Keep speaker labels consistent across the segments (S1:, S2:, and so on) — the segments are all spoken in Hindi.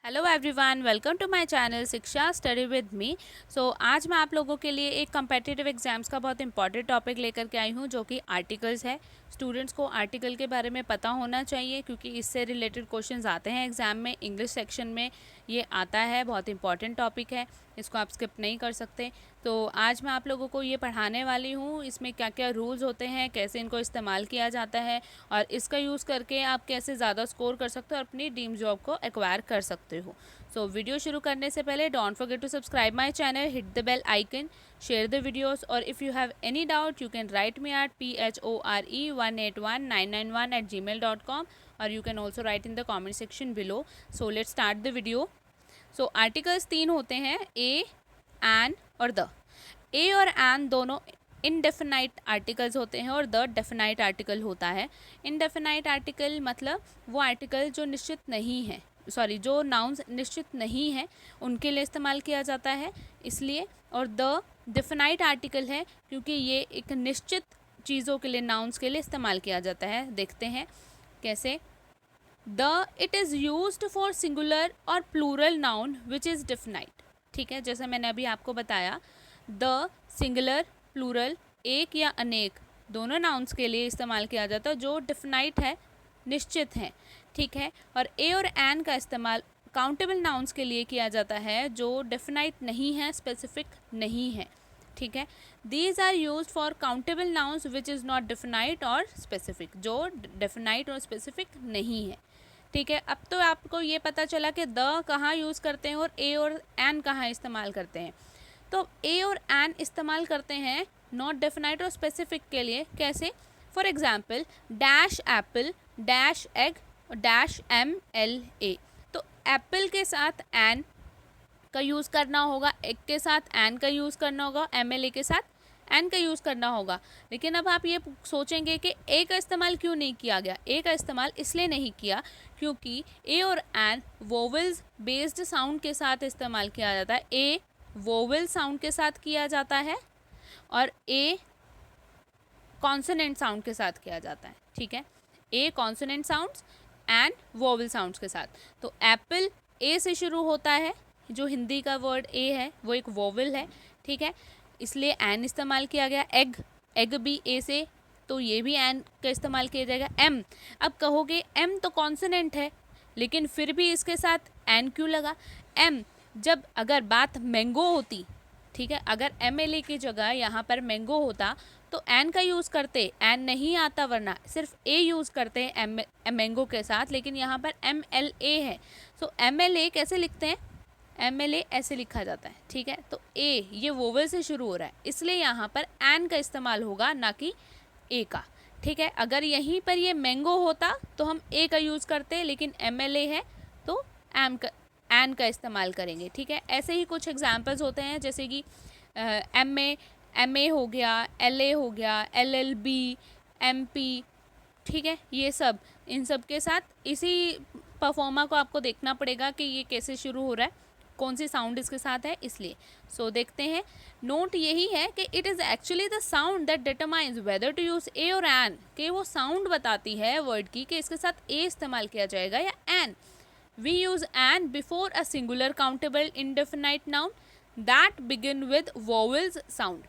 S1: Hello everyone, welcome to my channel Shiksha study with me. आज मैं आप लोगों के लिए एक कम्पिटिटिव एग्जाम्स का बहुत इंपॉर्टेंट टॉपिक लेकर के आई हूँ, जो कि आर्टिकल्स है। स्टूडेंट्स को आर्टिकल के बारे में पता होना चाहिए, क्योंकि इससे रिलेटेड क्वेश्चंस आते हैं एग्जाम में। इंग्लिश सेक्शन में ये आता है, बहुत इंपॉर्टेंट टॉपिक है, इसको आप स्किप नहीं कर सकते। तो आज मैं आप लोगों को ये पढ़ाने वाली हूँ, इसमें क्या क्या रूल्स होते हैं, कैसे इनको इस्तेमाल किया जाता है और इसका यूज़ करके आप कैसे ज़्यादा स्कोर कर सकते हो और अपनी ड्रीम जॉब को एक्वायर कर सकते हो। वीडियो शुरू करने से पहले don't forget to subscribe my channel, hit the bell icon, share the videos, और if you have any doubt you can write me at phore181991@gmail.com, और you can also write in the comment section below. Let's start the video. Articles 3 होते हैं, ए, एन और द। ए और एन दोनों इनडेफिनाइट आर्टिकल्स होते हैं और द डेफिनाइट आर्टिकल होता है। इनडेफिनाइट आर्टिकल मतलब वो आर्टिकल जो निश्चित नहीं है, जो नाउन्स निश्चित नहीं है उनके लिए इस्तेमाल किया जाता है, इसलिए। और द डेफिनाइट आर्टिकल है क्योंकि ये एक निश्चित चीज़ों के लिए, नाउन्स के लिए इस्तेमाल किया जाता है। देखते हैं कैसे। The it is used for singular और plural noun which is definite. ठीक है, जैसे मैंने अभी आपको बताया, द सिंगुलर, प्लूरल, एक या अनेक दोनों नाउन्स के लिए इस्तेमाल किया जाता है जो डेफिनाइट है, निश्चित है। ठीक है, और ए और एन का इस्तेमाल काउंटेबल नाउन्स के लिए किया जाता है जो डेफिनाइट नहीं है, स्पेसिफिक नहीं है। ठीक है, these are use for countable nouns which is not definite और स्पेसिफिक, जो डेफिनाइट और स्पेसिफिक नहीं है। ठीक है, अब तो आपको ये पता चला कि द कहाँ यूज़ करते हैं और ए और एन कहाँ इस्तेमाल करते हैं। तो ए और एन इस्तेमाल करते हैं नॉट डेफिनाइट और स्पेसिफिक के लिए। कैसे? For example, dash Apple, dash egg, dash MLA। तो एप्पल के साथ एन का यूज़ करना होगा, एग के साथ एन का यूज़ करना होगा, MLA के साथ एन का यूज़ करना होगा। लेकिन अब आप ये सोचेंगे कि ए का इस्तेमाल क्यों नहीं किया गया। ए का इस्तेमाल इसलिए नहीं किया क्योंकि ए और एन वोवेल्स बेस्ड साउंड के साथ इस्तेमाल किया जाता है। ए वोवेल साउंड के साथ किया जाता है और ए कॉन्सोनेंट साउंड के साथ किया जाता है। ठीक है, a consonant sounds and vowel sounds के साथ। तो एप्पल ए से शुरू होता है, जो हिंदी का वर्ड ए है वो एक वोवेल है। ठीक है, इसलिए एन इस्तेमाल किया गया। एग, एग भी ए से, तो ये भी एन का इस्तेमाल किया जाएगा। एम, अब कहोगे एम तो कॉन्सोनेंट है, लेकिन फिर भी इसके साथ एन क्यों लगा। एम, जब अगर बात मैंगो होती, ठीक है, अगर MLA की जगह यहाँ पर मैंगो होता तो एन का यूज़ करते, एन नहीं आता, वरना सिर्फ ए यूज़ करते हैं मैंगो के साथ, लेकिन यहाँ पर MLA है। सो MLA कैसे लिखते हैं? MLA ऐसे लिखा जाता है। ठीक है, तो ए ये वोवेल से शुरू हो रहा है, इसलिए यहाँ पर एन का इस्तेमाल होगा, ना कि ए का। ठीक है, अगर यहीं पर ये मैंगो होता तो हम ए का यूज़ करते, लेकिन MLA है तो एन का इस्तेमाल करेंगे। ठीक है, ऐसे ही कुछ एग्जाम्पल्स होते हैं, जैसे कि MA हो गया, LA हो गया, LLB, MP। ठीक है, ये सब, इन सब के साथ इसी परफॉर्मा को आपको देखना पड़ेगा कि ये कैसे शुरू हो रहा है, कौन सी साउंड इसके साथ है, इसलिए। देखते हैं। नोट यही है कि it is actually the sound that determines whether to use a और एन, कि वो साउंड बताती है वर्ड की कि इसके साथ ए इस्तेमाल किया जाएगा या N. We use an before a singular countable indefinite noun that begin with vowels sound।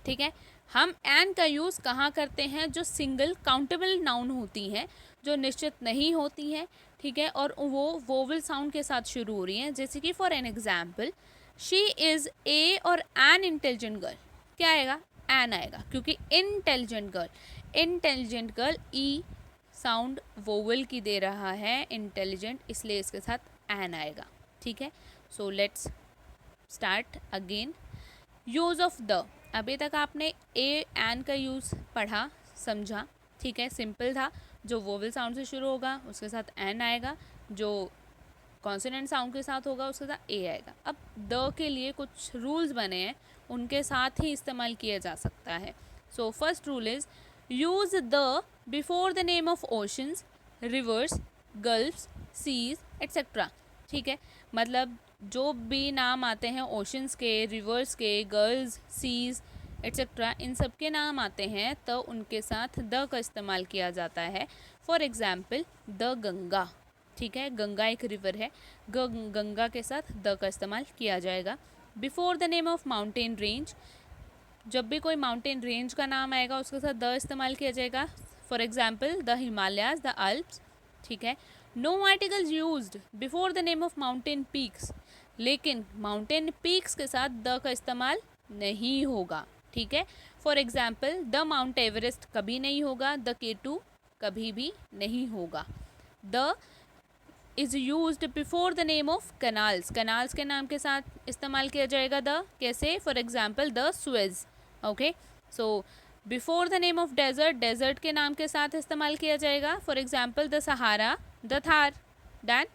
S1: ठीक है, हम एन का यूज़ कहाँ करते हैं? जो सिंगल काउंटेबल नाउन होती हैं, जो निश्चित नहीं होती हैं। ठीक है, और वो वोवल साउंड के साथ शुरू हो रही हैं। जैसे कि for an example, she is a और एन इंटेलिजेंट गर्ल। क्या आएगा? एन आएगा, क्योंकि इंटेलिजेंट गर्ल ई साउंड वोवल की दे रहा है, इंटेलिजेंट, इसलिए इसके साथ एन आएगा। ठीक है, let's start again. Use of the, अभी तक आपने ए एन का यूज़ पढ़ा, समझा। ठीक है, सिंपल था, जो वोवल साउंड से शुरू होगा उसके साथ एन आएगा, जो कॉन्सोनेंट साउंड के साथ होगा उसके साथ ए आएगा। अब द के लिए कुछ रूल्स बने हैं, उनके साथ ही इस्तेमाल किया जा सकता है। First rule is use the before the name of oceans, rivers, gulfs, seas etcetera. ठीक है, मतलब जो भी नाम आते हैं ओशंस के, रिवर्स के, गर्ल्स, सीज एट्सेट्रा, इन सब के नाम आते हैं तो उनके साथ द का इस्तेमाल किया जाता है। For example, the Ganga. ठीक है, गंगा एक रिवर है, गंगा के साथ द का इस्तेमाल किया जाएगा। Before the name of mountain range, जब भी कोई माउंटेन रेंज का नाम आएगा उसके साथ द इस्तेमाल किया जाएगा। For example the Himalayas, the Alps, ठीक है। No articles used before the name of mountain peaks, लेकिन माउंटेन पीक्स के साथ द का इस्तेमाल नहीं होगा, ठीक है। For example the mount Everest कभी नहीं होगा, द K2 कभी भी नहीं होगा। The is used before the name of canals, canals के नाम के साथ इस्तेमाल किया जाएगा द, कैसे? For example the Suez, okay. So before the name of desert, desert के नाम के साथ इस्तेमाल किया जाएगा। For example the Sahara, the Thar, done.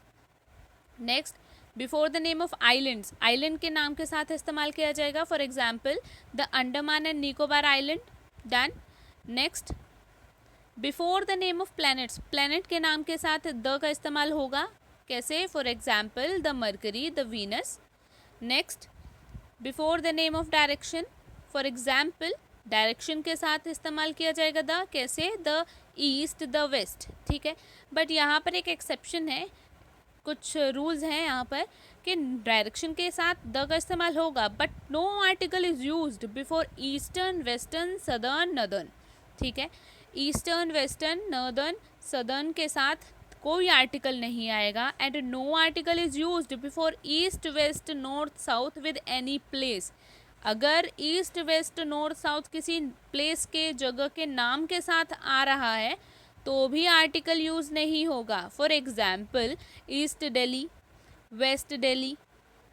S1: Next, before the name of islands, island के नाम के साथ इस्तेमाल किया जाएगा। For example the Andaman and Nicobar island, done. Next, before the name of planets, planet के नाम के साथ द का इस्तेमाल होगा, कैसे? For example the Mercury, the Venus. Next, before the name of direction, for example direction के साथ इस्तेमाल किया जाएगा द, कैसे? द ईस्ट, द वेस्ट, ठीक है। बट यहाँ पर एक एक्सेप्शन है, कुछ रूल्स हैं यहाँ पर कि डायरेक्शन के साथ द का इस्तेमाल होगा, but no article is used before eastern, western, southern, northern, ठीक है। ईस्टर्न, वेस्टर्न, नॉर्दर्न, सदर्न के साथ कोई आर्टिकल नहीं आएगा। And no article is used before east, west, north, south with any place, अगर ईस्ट, वेस्ट, नॉर्थ, साउथ किसी प्लेस के, जगह के नाम के साथ आ रहा है तो भी आर्टिकल यूज़ नहीं होगा। For example east Delhi, west Delhi,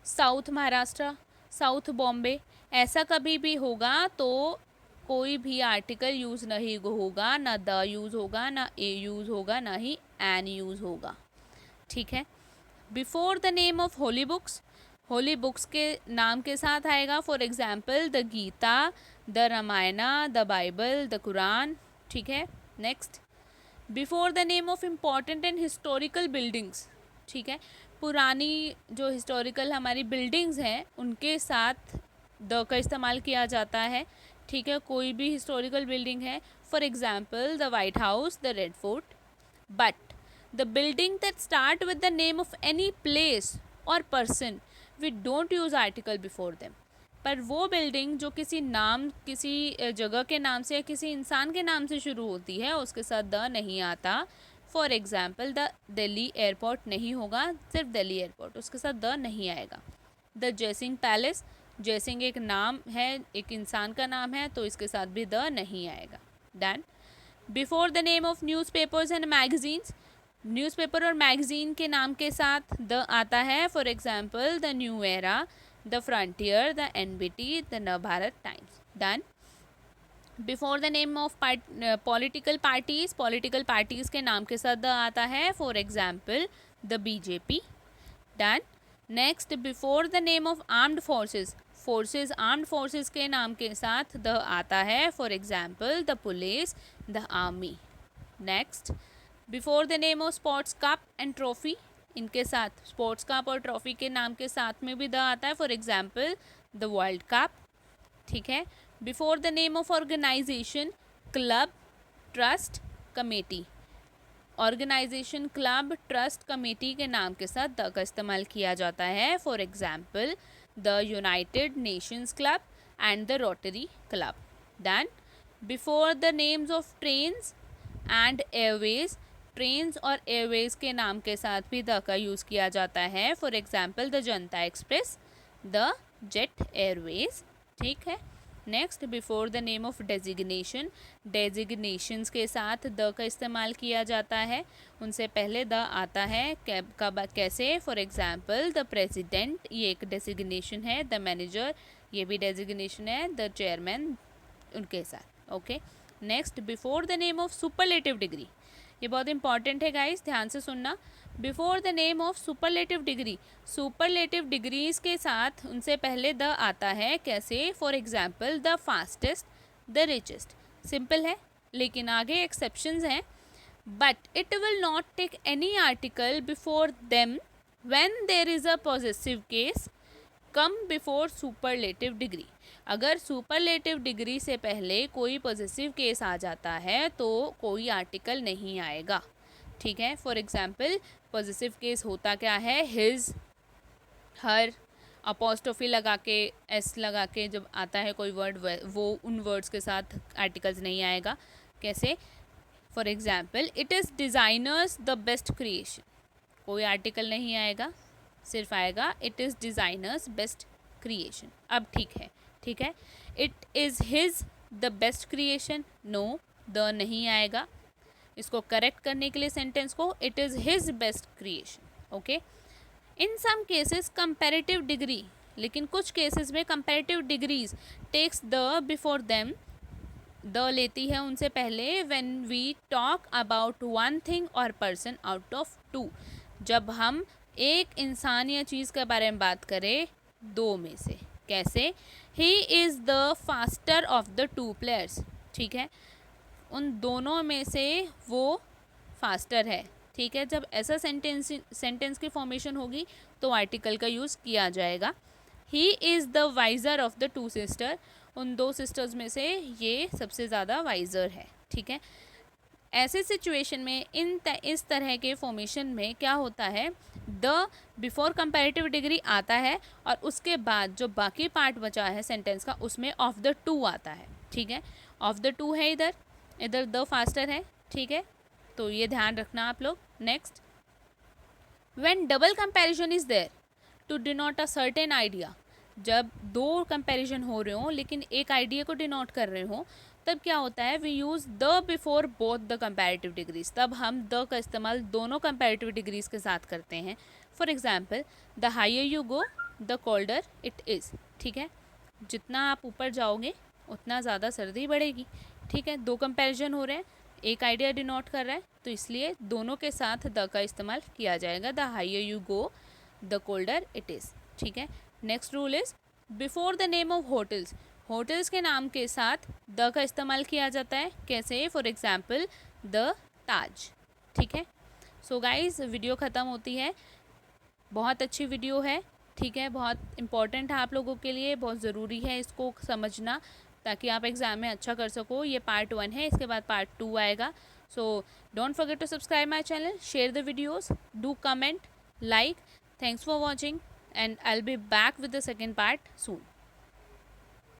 S1: south Maharashtra, south Bombay, ऐसा कभी भी होगा तो कोई भी आर्टिकल यूज़ नहीं होगा, ना द यूज़ होगा, ना ए यूज़ होगा, ना ही एन यूज़ होगा, ठीक है। Before the name of holy books, holy books के नाम के साथ आएगा। For example the Gita, the Ramayana, the Bible, the Quran, ठीक है। Next, before the name of important and historical buildings, ठीक है। पुरानी जो हिस्टोरिकल हमारी बिल्डिंग्स हैं उनके साथ द का इस्तेमाल किया जाता है, ठीक है। कोई भी हिस्टोरिकल बिल्डिंग है, for example the White House, the Red Fort. But the building that start with the name of any place और person, we don't use article before them. पर वो बिल्डिंग जो किसी नाम, किसी जगह के नाम से या किसी इंसान के नाम से शुरू होती है उसके साथ द नहीं आता। For example the Delhi airport नहीं होगा, सिर्फ दिल्ली एयरपोर्ट, उसके साथ द नहीं आएगा। द जयसिंह पैलेस, जयसिंह एक नाम है, एक इंसान का नाम है, तो इसके साथ भी द नहीं आएगा, done. Before the name of newspapers and magazines, newspaper और मैगजीन के नाम के साथ द आता है। For example the new era, the frontier, the NBT, the Navbharat times, done. Before the name of political parties, political parties के नाम के साथ द आता है। For example the BJP, done. Next, before the name of armed forces, forces, armed forces के नाम के साथ द आता है। For example the police, the army. Next, before the name of sports cup and trophy, इनके साथ स्पोर्ट्स कप और ट्रॉफी के नाम के साथ में भी द आता है। For example the World Cup, ठीक है। Before the name of organization, club, trust, committee, organization, club, trust, committee के नाम के साथ द का इस्तेमाल किया जाता है। For example the United Nations club and the rotary club, done. Before the names of trains and Airways, trains और एयरवेज के नाम के साथ भी द का यूज़ किया जाता है। For example the Janata express, the jet Airways, ठीक है। Next, before the name of designation, designations के साथ द का इस्तेमाल किया जाता है, उनसे पहले द आता है। कब, कैसे? फॉर एग्जाम्पल द प्रेसिडेंट, ये एक डेजिग्नेशन है, द मैनेजर, ये भी डेजिग्नेशन है, द चेयरमैन, उनके साथ, okay. Next, before the name of superlative degree, ये बहुत इंपॉर्टेंट है गाइस, ध्यान से सुनना। Before the name of superlative degree, superlative degrees के साथ उनसे पहले द आता है, कैसे? For example the fastest, the richest, simple है, लेकिन आगे एक्सेप्शंस हैं। But it will not take any article before them when there is a possessive case come before superlative degree, अगर सुपरलेटिव डिग्री से पहले कोई पॉजेसिव केस आ जाता है तो कोई आर्टिकल नहीं आएगा, ठीक है। फॉर एग्जाम्पल पॉजिटिव केस होता क्या है, हिज, हर, अपोस्ट्रोफी लगा के, एस लगा के जब आता है कोई वर्ड, वो उन वर्ड्स के साथ आर्टिकल्स नहीं आएगा। कैसे, for example it is designers the best creation, कोई आर्टिकल नहीं आएगा, सिर्फ आएगा it is designers best creation. अब ठीक है। It is his the best creation, no, the नहीं आएगा। इसको करेक्ट करने के लिए सेंटेंस को it is his best creation. Okay, in some cases comparative degree, लेकिन कुछ केसेस में comparative degrees takes the before them, the लेती है उनसे पहले, when we talk about one thing और पर्सन आउट ऑफ टू, जब हम एक इंसान या चीज़ के बारे में बात करें दो में से। कैसे, he is the faster of the two players, ठीक है, उन दोनों में से वो फास्टर है। ठीक है, जब ऐसा सेंटेंस की फॉर्मेशन होगी तो आर्टिकल का यूज़ किया जाएगा। He is the visor of the two sister, उन दो सिस्टर्स में से ये सबसे ज़्यादा वाइज़र है। ठीक है, ऐसे सिचुएशन में इस तरह के फॉर्मेशन में क्या होता है, द बिफोर कंपैरेटिव डिग्री आता है और उसके बाद जो बाकी पार्ट बचा है सेंटेंस का उसमें ऑफ द टू आता है। ठीक है, ऑफ द टू है, इधर द फास्टर है। ठीक है, तो ये ध्यान रखना आप लोग। Next, when double comparison is there to denote a certain idea, जब दो कंपैरिजन हो रहे हो लेकिन एक आइडिया को डिनोट कर रहे हो तब क्या होता है, we use the before both the comparative degrees, तब हम द का इस्तेमाल दोनों कंपैरेटिव डिग्रीज के साथ करते हैं। For example, the higher you go the colder it is. ठीक है, जितना आप ऊपर जाओगे उतना ज़्यादा सर्दी बढ़ेगी। ठीक है, दो कंपैरिजन हो रहे हैं, एक आइडिया डिनोट कर रहा है तो इसलिए दोनों के साथ द का इस्तेमाल किया जाएगा, the higher you go the colder it is. ठीक है, next rule is before the name of hotels, hotels के नाम के साथ द का इस्तेमाल किया जाता है। कैसे, फॉर एग्जाम्पल द ताज। ठीक है, सो गाइज वीडियो ख़त्म होती है, बहुत अच्छी वीडियो है। ठीक है, बहुत इंपॉर्टेंट है आप लोगों के लिए, बहुत ज़रूरी है इसको समझना ताकि आप एग्ज़ाम में अच्छा कर सको। ये पार्ट 1 है, इसके बाद पार्ट 2 आएगा। So don't forget to subscribe my channel, share the videos, do comment, like. Thanks for watching and I'll be back with the second part soon.